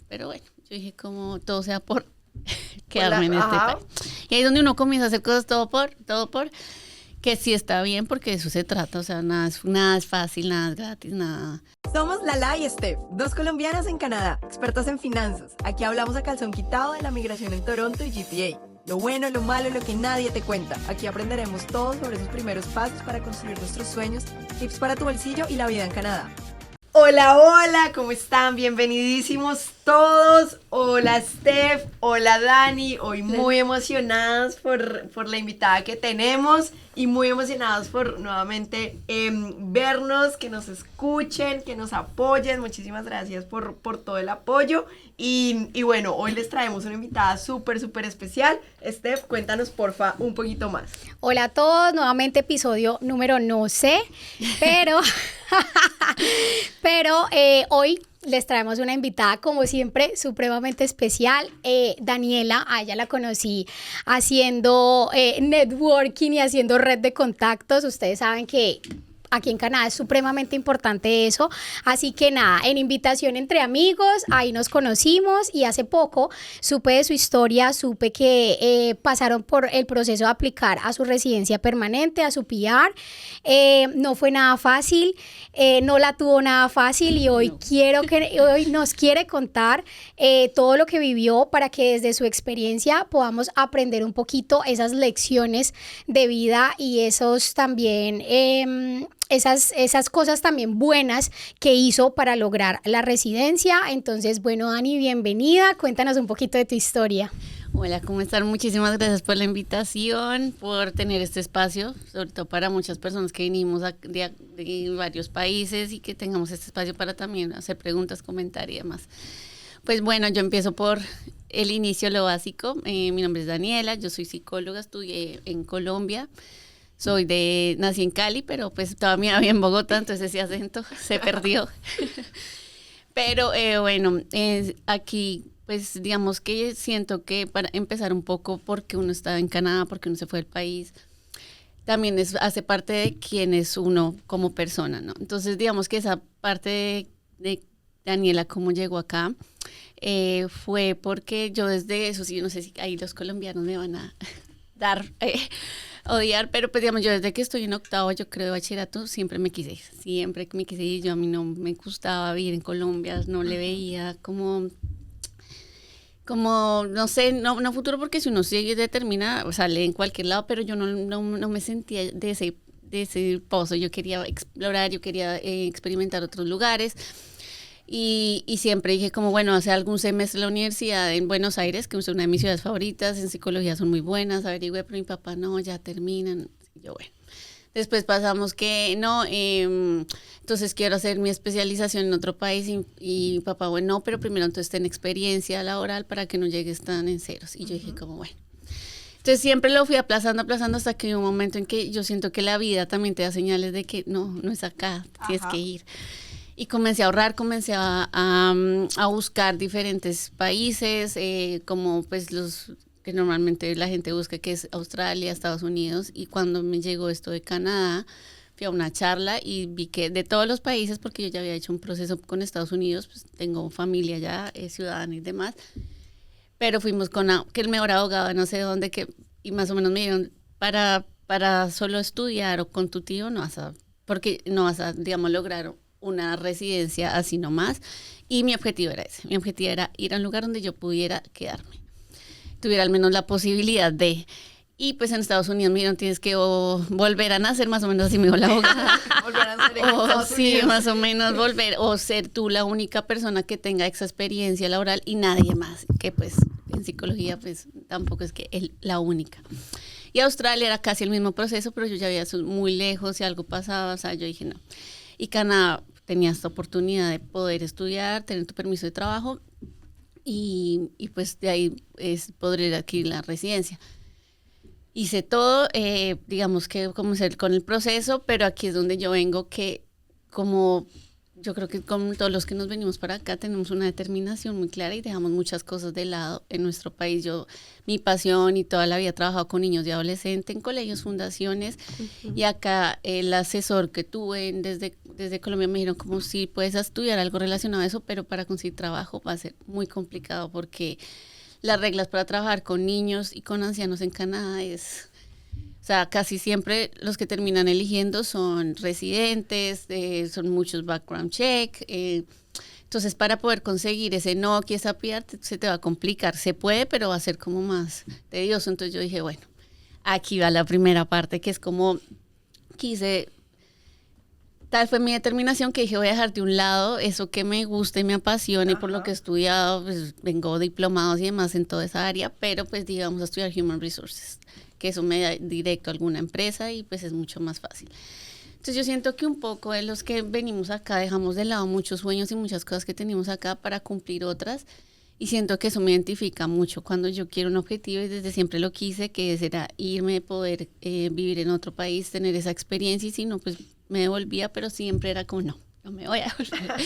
Pero bueno, yo dije como todo sea por quedarme en este país. Y ahí es donde uno comienza a hacer cosas todo por, que sí está bien, porque de eso se trata, o sea, nada es fácil, nada es gratis, nada. Somos Lala y Steph, dos colombianas en Canadá, expertas en finanzas. Aquí hablamos a calzón quitado de la migración en Toronto y GTA. Lo bueno, lo malo, lo que nadie te cuenta. Aquí aprenderemos todo sobre esos primeros pasos para construir nuestros sueños, tips para tu bolsillo y la vida en Canadá. Hola, hola, ¿cómo están? Bienvenidísimos todos. Hola Steph, hola Dani. Hoy muy emocionadas por la invitada que tenemos y muy emocionados por nuevamente vernos, que nos escuchen, que nos apoyen. Muchísimas gracias por todo el apoyo. Y bueno, hoy les traemos una invitada súper especial. Steph, cuéntanos porfa un poquito más. Hola a todos, nuevamente episodio número no sé, pero hoy les traemos una invitada como siempre supremamente especial, Daniela. A ella la conocí haciendo networking y haciendo red de contactos. Ustedes saben que aquí en Canadá es supremamente importante eso, así que nada, en invitación entre amigos, ahí nos conocimos y hace poco supe de su historia, supe que pasaron por el proceso de aplicar a su residencia permanente, a su PR, no fue nada fácil, no la tuvo nada fácil y hoy nos quiere contar todo lo que vivió para que desde su experiencia podamos aprender un poquito esas lecciones de vida y esos también esas cosas también buenas que hizo para lograr la residencia. Entonces, bueno, Dani, bienvenida. Cuéntanos un poquito de tu historia. Hola, ¿cómo están? Muchísimas gracias por la invitación, por tener este espacio, sobre todo para muchas personas que venimos de varios países y que tengamos este espacio para también hacer preguntas, comentar y demás. Pues bueno, yo empiezo por el inicio, lo básico. Mi nombre es Daniela, yo soy psicóloga, estudié en Colombia. Nací en Cali, pero pues todavía había en Bogotá, entonces ese acento se perdió. Pero bueno, aquí pues digamos que siento que para empezar un poco porque uno está en Canadá, porque uno se fue del país, también hace parte de quién es uno como persona, ¿no? Entonces digamos que esa parte de Daniela, cómo llegó acá, fue porque yo desde eso, sí, no sé si ahí los colombianos me van a dar... odiar, pero pues digamos, yo desde que estoy en octavo, yo creo, de bachillerato, siempre me quise ir, yo a mí no me gustaba vivir en Colombia, no le veía como no sé, no futuro, porque si uno sigue determina, o sale en cualquier lado, pero yo no me sentía de ese pozo, yo quería explorar, yo quería experimentar otros lugares. Y siempre dije como, bueno, hace algún semestre en la universidad en Buenos Aires, que es una de mis ciudades favoritas, en psicología son muy buenas, averigüé, pero mi papá no, ya terminan. Y yo, bueno. Después pasamos que no, entonces quiero hacer mi especialización en otro país y papá, bueno, no, pero primero entonces ten experiencia laboral para que no llegues tan en ceros. Y yo dije como, bueno. Entonces siempre lo fui aplazando hasta que hubo un momento en que yo siento que la vida también te da señales de que no es acá, tienes que ir. Y comencé a ahorrar, comencé a buscar diferentes países, como pues los que normalmente la gente busca, que es Australia, Estados Unidos. Y cuando me llegó esto de Canadá, fui a una charla y vi que de todos los países, porque yo ya había hecho un proceso con Estados Unidos, pues tengo familia allá, ciudadana y demás. Pero fuimos que el mejor abogado, no sé dónde, y más o menos me dijeron, para solo estudiar o con tu tío porque no vas a, digamos, lograr una residencia así nomás, y mi objetivo era ese, ir a un lugar donde yo pudiera quedarme, tuviera al menos la posibilidad de, y pues en Estados Unidos me dijeron, tienes que volver a nacer, más o menos así me dijo la abogada, volver a nacer en Estados Unidos. Sí, más o menos volver, o ser tú la única persona que tenga esa experiencia laboral y nadie más, que pues en psicología pues tampoco es que la única. Y Australia era casi el mismo proceso, pero yo ya había muy lejos, si algo pasaba, o sea, yo dije no. Y Canadá tenía esta oportunidad de poder estudiar, tener tu permiso de trabajo y pues de ahí poder adquirir la residencia. Hice todo, digamos que como con el proceso, pero aquí es donde yo vengo, que como yo creo que como todos los que nos venimos para acá tenemos una determinación muy clara y dejamos muchas cosas de lado en nuestro país. Mi pasión y toda la vida he trabajado con niños y adolescentes en colegios, fundaciones, y acá el asesor que tuve desde Colombia me dijeron como si puedes estudiar algo relacionado a eso, pero para conseguir trabajo va a ser muy complicado porque las reglas para trabajar con niños y con ancianos en Canadá o sea, casi siempre los que terminan eligiendo son residentes, son muchos background check. Entonces, para poder conseguir ese NOC y esa PR, se te va a complicar. Se puede, pero va a ser como más tedioso. Entonces yo dije, bueno, aquí va la primera parte, que es como tal fue mi determinación que dije, voy a dejar de un lado eso que me gusta y me apasiona y por lo que he estudiado, pues vengo diplomados y demás en toda esa área, pero pues digamos a estudiar Human Resources, que eso me da directo a alguna empresa y pues es mucho más fácil. Entonces yo siento que un poco de los que venimos acá dejamos de lado muchos sueños y muchas cosas que tenemos acá para cumplir otras y siento que eso me identifica mucho cuando yo quiero un objetivo y desde siempre lo quise, que era irme, poder vivir en otro país, tener esa experiencia y si no pues me devolvía, pero siempre era como no me voy a devolver.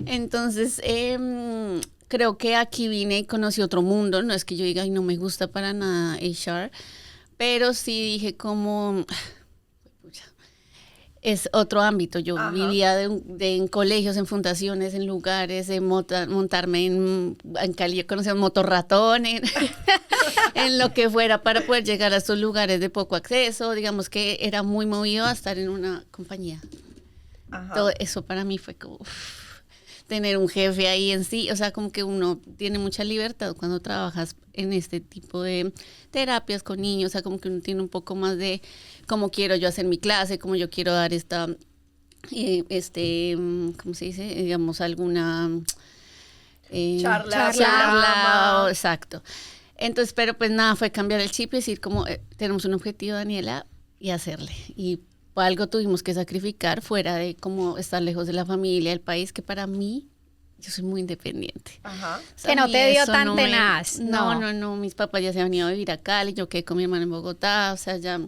Entonces creo que aquí vine y conocí otro mundo, no es que yo diga ay no me gusta para nada HR, pero sí dije como es otro ámbito. Yo vivía en colegios, en fundaciones, en lugares, de montarme en Cali, conocía un motorratón, en lo que fuera para poder llegar a estos lugares de poco acceso. Digamos que era muy movido a estar en una compañía. Todo eso para mí fue como tener un jefe ahí en sí, o sea, como que uno tiene mucha libertad cuando trabajas en este tipo de terapias con niños, o sea, como que uno tiene un poco más de cómo quiero yo hacer mi clase, cómo yo quiero dar ¿cómo se dice? Digamos, alguna charla. Exacto. Entonces, pero pues nada, fue cambiar el chip y decir como tenemos un objetivo, Daniela, y hacerle. Y algo tuvimos que sacrificar fuera de como estar lejos de la familia, del país, que para mí, yo soy muy independiente. O sea, que no te dio tan tenaz. No, mis papás ya se han ido a vivir a Cali, yo quedé con mi hermana en Bogotá, o sea, ya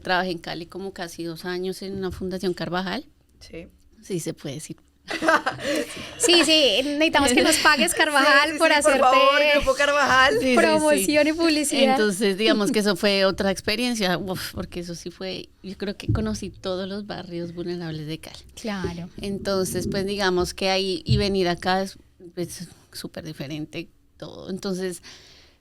trabajé en Cali como casi 2 años en una fundación Carvajal. Sí, se puede decir. Sí, necesitamos que nos pagues Carvajal por hacerte por favor, Grupo Carvajal. promoción y publicidad. Entonces, digamos que eso fue otra experiencia, porque eso sí fue, yo creo que conocí todos los barrios vulnerables de Cali. Claro. Entonces, pues digamos que ahí y venir acá es súper diferente todo. Entonces,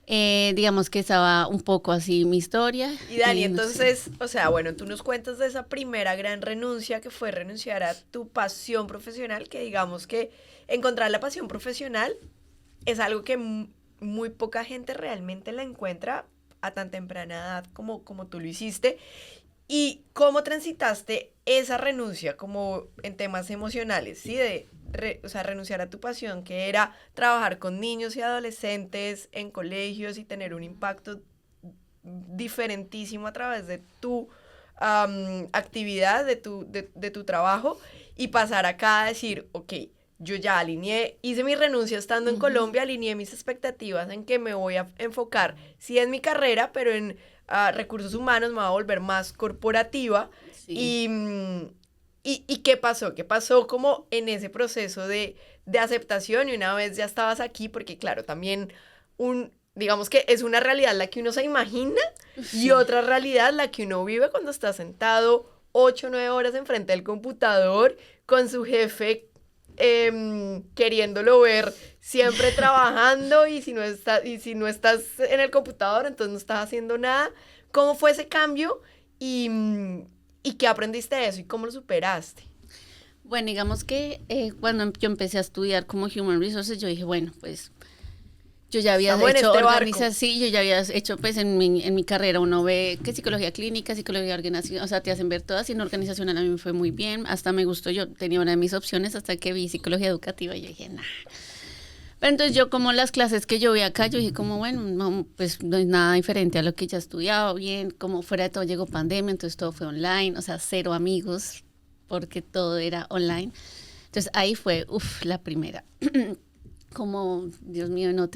digamos que estaba un poco así mi historia. Y Dani, entonces, o sea, bueno, tú nos cuentas de esa primera gran renuncia que fue renunciar a tu pasión profesional, que digamos que encontrar la pasión profesional es algo que muy poca gente realmente la encuentra a tan temprana edad como tú lo hiciste. ¿Y cómo transitaste esa renuncia como en temas emocionales, sí? O sea, renunciar a tu pasión, que era trabajar con niños y adolescentes en colegios y tener un impacto diferentísimo a través de tu actividad, de tu trabajo, y pasar acá a decir, ok, yo ya hice mi renuncia estando en Colombia, alineé mis expectativas en que me voy a enfocar, sí en mi carrera, pero en recursos humanos me voy a volver más corporativa. Sí. ¿Y qué pasó? ¿Qué pasó como en ese proceso de aceptación? Y una vez ya estabas aquí, porque claro, también digamos que es una realidad la que uno se imagina y otra realidad la que uno vive cuando está sentado 8 o 9 horas enfrente del computador con su jefe queriéndolo ver siempre trabajando y si no estás en el computador entonces no estás haciendo nada. ¿Cómo fue ese cambio y qué aprendiste de eso y cómo lo superaste? Bueno, digamos que cuando yo empecé a estudiar como Human Resources, yo dije, bueno, pues yo ya había hecho organización, yo ya había hecho pues en mi carrera uno ve que psicología clínica, psicología organizacional, o sea, te hacen ver todas, y en organizacional a mí me fue muy bien, hasta me gustó, yo tenía una de mis opciones hasta que vi psicología educativa y yo dije, nah. Pero entonces yo como las clases que yo vi acá, yo dije como bueno, no, pues no es nada diferente a lo que ya he estudiado, bien, como fuera de todo llegó pandemia, entonces todo fue online, o sea, 0 amigos, porque todo era online. Entonces ahí fue, la primera. Como, Dios mío, no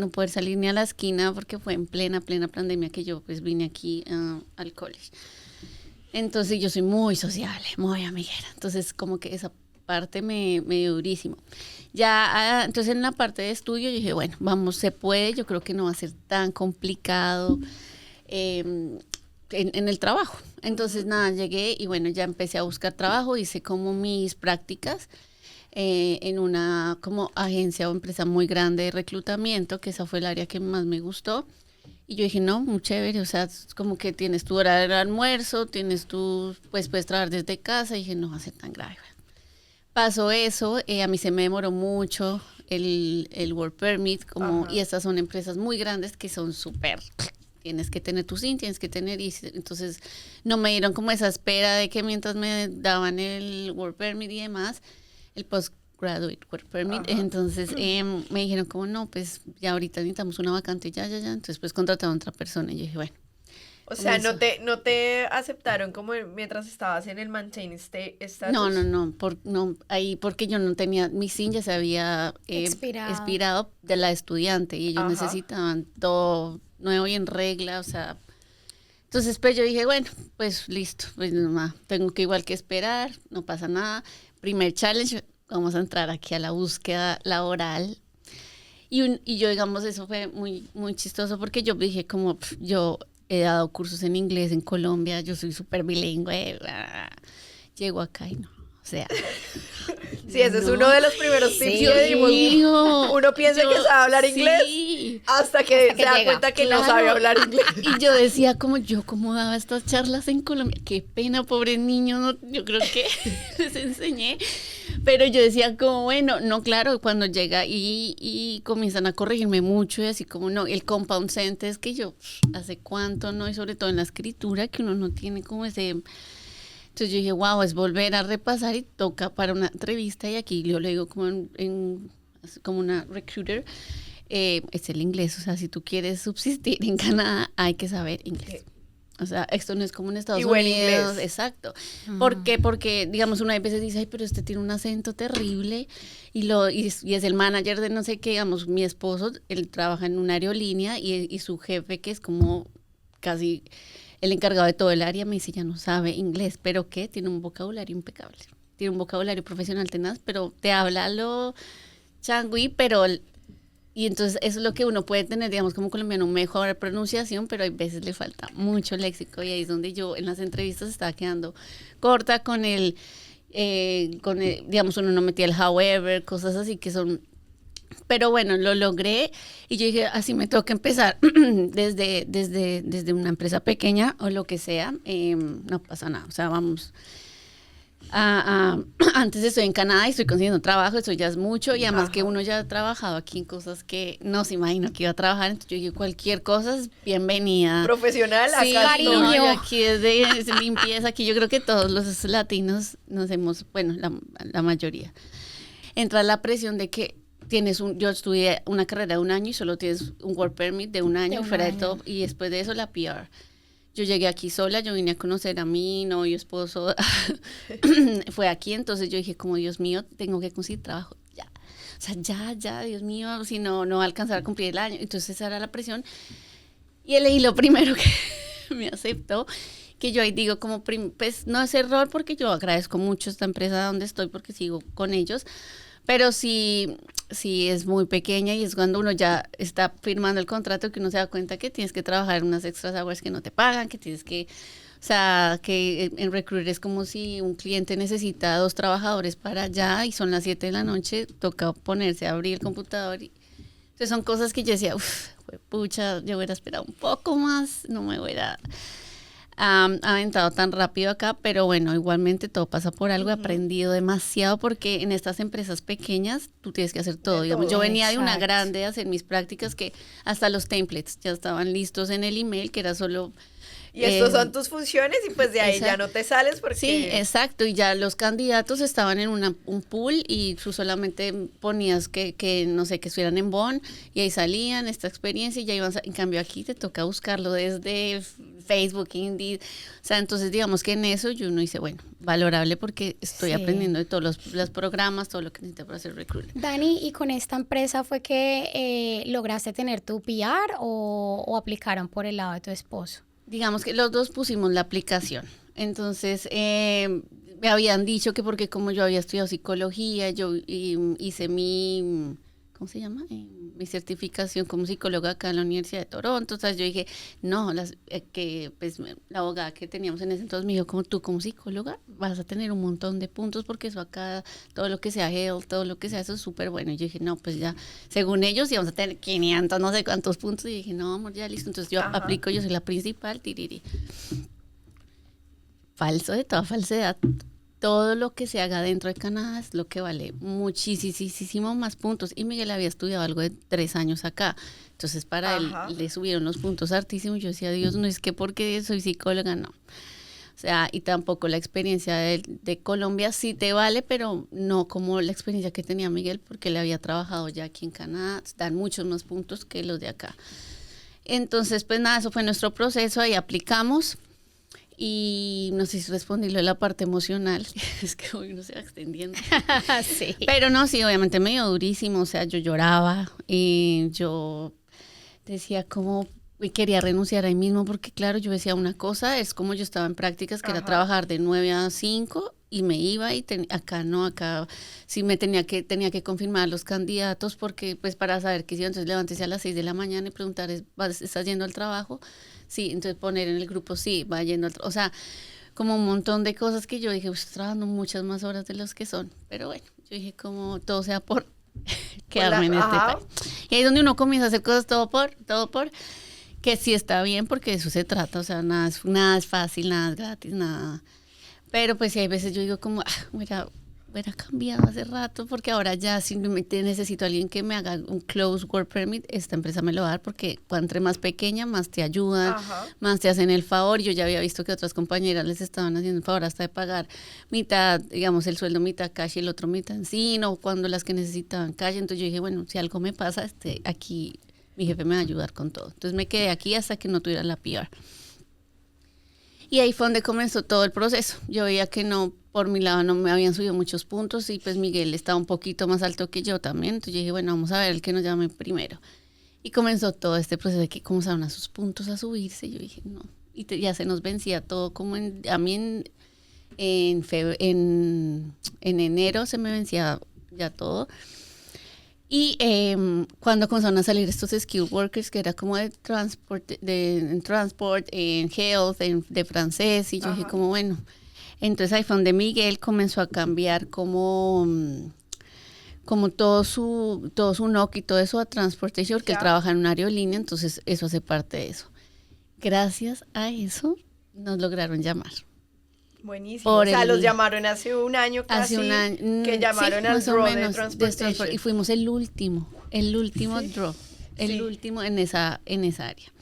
poder salir ni a la esquina porque fue en plena pandemia que yo pues vine aquí al college. Entonces yo soy muy sociable, muy amiguera. Entonces como que esa parte me dio durísimo. Ya, entonces en la parte de estudio yo dije, bueno, vamos, se puede, yo creo que no va a ser tan complicado en el trabajo. Entonces nada, llegué y bueno, ya empecé a buscar trabajo, hice como mis prácticas en una como agencia o empresa muy grande de reclutamiento, que esa fue el área que más me gustó. Y yo dije, no, muy chévere, o sea, es como que tienes tu hora de almuerzo, pues puedes trabajar desde casa, y dije, no va a ser tan grave. Pasó eso, a mí se me demoró mucho el work permit, y estas son empresas muy grandes que son súper, tienes que tener tu SIN, tienes que tener, y entonces no me dieron como esa espera de que mientras me daban el work permit y demás, el postgraduate work permit, entonces me dijeron como no, pues ya ahorita necesitamos una vacante, ya, entonces pues contrataron a otra persona, y yo dije, bueno. O sea, no te aceptaron como mientras estabas en el maintain status. No, ahí porque yo no tenía, mi SIN ya se había expirado de la estudiante, y ellos necesitaban todo nuevo y en regla, o sea, entonces pues yo dije, bueno, pues listo, pues no, tengo que igual que esperar, no pasa nada, primer challenge, vamos a entrar aquí a la búsqueda laboral. Y yo, digamos, eso fue muy, muy chistoso, porque yo dije como, yo he dado cursos en inglés en Colombia, yo soy súper bilingüe, llego acá y no, o sea. Sí, ese es uno de los primeros tips que dimos. Uno piensa que sabe hablar inglés hasta que se da cuenta que no sabe hablar inglés. Y yo decía ¿cómo daba estas charlas en Colombia? Qué pena, pobre niño, no, yo creo que les enseñé. Pero yo decía como, bueno, no, claro, cuando llega y comienzan a corregirme mucho y así como, no, el compound sentence es que yo, ¿hace cuánto no? Y sobre todo en la escritura, que uno no tiene como ese. Entonces yo dije, wow, es volver a repasar, y toca para una entrevista, y aquí yo le digo como como una recruiter, es el inglés, o sea, si tú quieres subsistir en Canadá, hay que saber inglés. O sea, esto no es como en Estados Unidos. Inglés. Exacto. ¿Por qué? Porque, digamos, uno a veces dice, ay, pero este tiene un acento terrible, y es el manager de no sé qué, digamos, mi esposo, él trabaja en una aerolínea, y su jefe, que es como casi el encargado de todo el área, me dice, ya no sabe inglés, pero ¿qué? Tiene un vocabulario impecable, tiene un vocabulario profesional tenaz, pero te habla lo changüí, y entonces eso es lo que uno puede tener, digamos, como colombiano, mejor pronunciación, pero hay veces le falta mucho léxico, y ahí es donde yo en las entrevistas estaba quedando corta con digamos, uno no metía el however, cosas así que son. Pero bueno, lo logré, y yo dije, así me toca empezar desde una empresa pequeña o lo que sea, no pasa nada, o sea, vamos. Antes estoy en Canadá y estoy consiguiendo trabajo, eso ya es mucho, y además que uno ya ha trabajado aquí en cosas que no se imagina que iba a trabajar, entonces yo dije, cualquier cosa es bienvenida. Profesional, sí, acá no, yo aquí desde limpieza, aquí yo creo que todos los latinos nos hemos, bueno, la mayoría. Entra la presión de que yo estudié una carrera de 1 año y solo tienes un work permit de 1 año, fuera de todo, y después de eso la PR. Yo llegué aquí sola, yo vine a conocer a mi novio, esposo, fue aquí, entonces yo dije, como Dios mío, tengo que conseguir trabajo ya. O sea, ya, Dios mío, si no va a alcanzar a cumplir el año. Entonces esa era la presión. Y elegí lo primero que me aceptó, que yo ahí digo como, pues no es error, porque yo agradezco mucho esta empresa donde estoy, porque sigo con ellos, pero sí es muy pequeña, y es cuando uno ya está firmando el contrato que uno se da cuenta que tienes que trabajar unas extras hours que no te pagan, que tienes que, o sea, que en Recruiter es como si un cliente necesita 2 trabajadores para allá y son las 7 de la noche, toca ponerse a abrir el computador. Entonces son cosas que yo decía, pucha, yo hubiera esperado un poco más, no me hubiera aventado tan rápido acá, pero bueno, igualmente todo pasa por algo. He aprendido demasiado, porque en estas empresas pequeñas tú tienes que hacer todo, digamos, yo venía de una grande a hacer mis prácticas, que hasta los templates ya estaban listos en el email, que era solo. Y estos son tus funciones, y pues de ahí ya no te sales porque. Sí, exacto, y ya los candidatos estaban en un pool, y tú solamente ponías que no sé, que estuvieran en Bonn, y ahí salían esta experiencia, y ya iban, en cambio aquí te toca buscarlo desde Facebook, Indeed, o sea, entonces digamos que en eso yo no hice, bueno, valorable, porque estoy aprendiendo de todos los programas, todo lo que necesito para hacer recruiting. Dani, ¿y con esta empresa fue que lograste tener tu PR o aplicaron por el lado de tu esposo? Digamos que los dos pusimos la aplicación. Entonces, me habían dicho que porque como yo había estudiado psicología, yo hice mi, ¿cómo se llama? Mi certificación como psicóloga acá en la Universidad de Toronto. O sea, yo dije, no, que pues la abogada que teníamos en ese entonces me dijo, como tú como psicóloga vas a tener un montón de puntos porque eso acá, todo lo que sea health, todo lo que sea, eso es súper bueno. Y yo dije, no, pues ya, según ellos íbamos a tener 500, no sé cuántos puntos. Y dije, no, amor, ya listo. Entonces yo aplico, yo soy la principal, tiriri. Falso de toda falsedad. Todo lo que se haga dentro de Canadá es lo que vale muchísimo más puntos. Y Miguel había estudiado algo de 3 años acá. Entonces para él le subieron los puntos hartísimos. Yo decía, Dios, no es que porque soy psicóloga, no. O sea, y tampoco la experiencia de Colombia sí te vale, pero no como la experiencia que tenía Miguel, porque él había trabajado ya aquí en Canadá. Dan muchos más puntos que los de acá. Entonces, pues nada, eso fue nuestro proceso. Ahí aplicamos. Y no sé si respondí lo de la parte emocional, es que hoy uno se va extendiendo. Sí. Pero no, sí, obviamente me dio durísimo, o sea, yo lloraba y yo decía como quería renunciar ahí mismo porque claro, yo decía una cosa, es como yo estaba en prácticas que era trabajar de 9 a 5 y me iba y acá sí me tenía que confirmar a los candidatos porque pues para saber qué hicieron, entonces levántese a las 6 de la mañana y preguntar, ¿estás yendo al trabajo? Sí, entonces poner en el grupo, sí, va yendo al trabajo, o sea, como un montón de cosas que yo dije, estoy trabajando muchas más horas de las que son, pero bueno, yo dije como todo sea por quedarme en este país. Y ahí es donde uno comienza a hacer cosas todo por, que sí está bien porque de eso se trata, o sea, nada es fácil, nada es gratis, nada. Pero pues sí, hay veces yo digo como, hubiera cambiado hace rato porque ahora ya simplemente necesito a alguien que me haga un close work permit, esta empresa me lo va a dar porque entre más pequeña, más te ayudan, más te hacen el favor. Yo ya había visto que otras compañeras les estaban haciendo el favor hasta de pagar mitad, digamos, el sueldo mitad cash y el otro mitad en sí, no cuando las que necesitaban cash. Entonces yo dije, bueno, si algo me pasa, aquí mi jefe me va a ayudar con todo. Entonces me quedé aquí hasta que no tuviera la PR. Y ahí fue donde comenzó todo el proceso. Yo veía que no, por mi lado no me habían subido muchos puntos y pues Miguel estaba un poquito más alto que yo también. Entonces yo dije, bueno, vamos a ver el que nos llame primero. Y comenzó todo este proceso de que comenzaron a sus puntos a subirse. Y yo dije, no. Y ya se nos vencía todo como a mí en enero se me vencía ya todo. Y cuando comenzaron a salir estos skill workers, que era como de transport, en health, de francés, y yo dije como bueno, entonces ahí fue donde Miguel comenzó a cambiar como todo su NOC y todo eso a transportation, que él trabaja en una aerolínea, entonces eso hace parte de eso. Gracias a eso nos lograron llamar. Buenísimo. O sea, los llamaron hace un año casi. Hace un año. Que llamaron al draw de Transportation. Y fuimos el último draw. El último en esa área.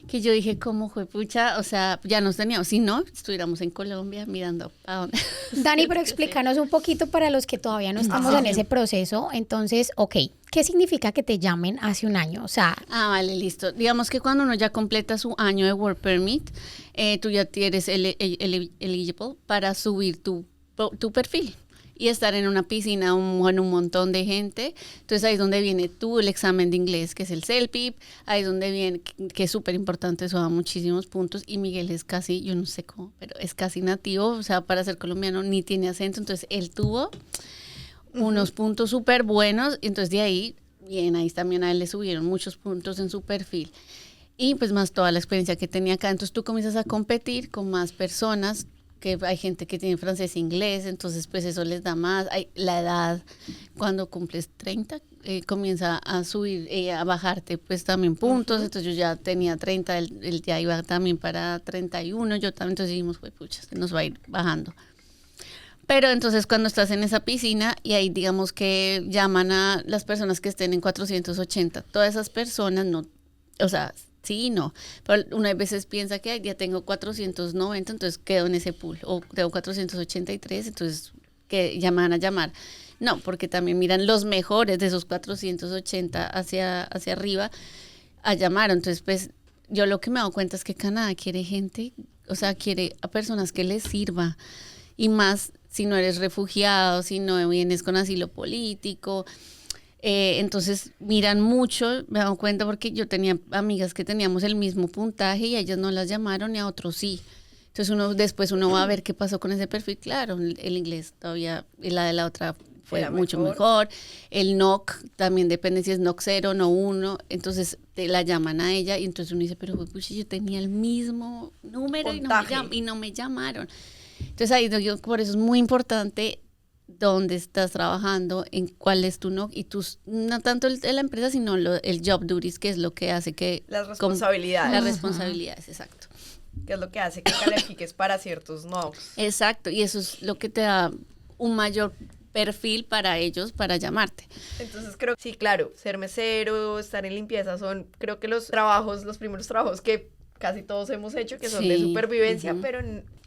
Que yo dije, ¿cómo fue pucha? O sea, ya nos teníamos. Si no, estuviéramos en Colombia mirando a dónde. Dani, pero explícanos un poquito para los que todavía no estamos en ese proceso. Entonces, ¿qué significa que te llamen hace un año? O sea... vale, listo. Digamos que cuando uno ya completa su año de work permit, tú ya eres eligible para subir tu perfil y estar en una piscina con un montón de gente. Entonces ahí es donde viene el examen de inglés, que es el CELPIP, ahí es donde viene, que es súper importante, eso da muchísimos puntos, y Miguel es casi, yo no sé cómo, pero es casi nativo, o sea, para ser colombiano ni tiene acento, entonces él tuvo unos puntos súper buenos, y entonces de ahí, bien, ahí también a él le subieron muchos puntos en su perfil. Y pues más toda la experiencia que tenía acá, entonces tú comienzas a competir con más personas, que hay gente que tiene francés e inglés, entonces pues eso les da más. La edad, cuando cumples 30, comienza a subir, a bajarte pues también puntos, entonces yo ya tenía 30, él ya iba también para 31, yo también, entonces dijimos, pues pucha, se nos va a ir bajando. Pero entonces cuando estás en esa piscina y ahí digamos que llaman a las personas que estén en 480, todas esas personas no, o sea, sí y no, pero una a veces piensa que ya tengo 490, entonces quedo en ese pool, o tengo 483, entonces que llaman a llamar. No, porque también miran los mejores de esos 480 hacia arriba a llamar. Entonces, pues yo lo que me he dado cuenta es que Canadá quiere gente, o sea, quiere a personas que les sirva, y más si no eres refugiado, si no vienes con asilo político. Entonces miran mucho, me he dado cuenta porque yo tenía amigas que teníamos el mismo puntaje y a ellas no las llamaron y a otros sí. Entonces después uno va a ver qué pasó con ese perfil. Claro, el inglés todavía, y la de la otra fue Era mucho mejor. El NOC también depende si es NOC 0, NOC 1. Entonces la llaman a ella y entonces uno dice, pero pues, yo tenía el mismo número y no me llamaron. Entonces ahí por eso es muy importante dónde estás trabajando, en cuál es tu NOC y no tanto la empresa, sino el job duties, que es lo que hace que... Las responsabilidades. Las responsabilidades, exacto. Que es lo que hace que califiques para ciertos NOCs. Exacto, y eso es lo que te da un mayor perfil para ellos para llamarte. Entonces creo que sí, claro, ser mesero, estar en limpieza son, creo que los primeros trabajos que casi todos hemos hecho, que son de supervivencia, pero...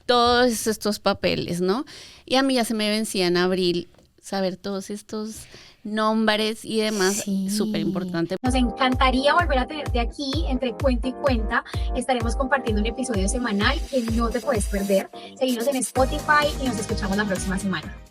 Todos estos papeles, ¿no? Y a mí ya se me vencía en abril saber todos estos nombres y demás, súper importante. Nos encantaría volver a tenerte aquí entre cuenta y cuenta. Estaremos compartiendo un episodio semanal que no te puedes perder. Seguinos en Spotify y nos escuchamos la próxima semana.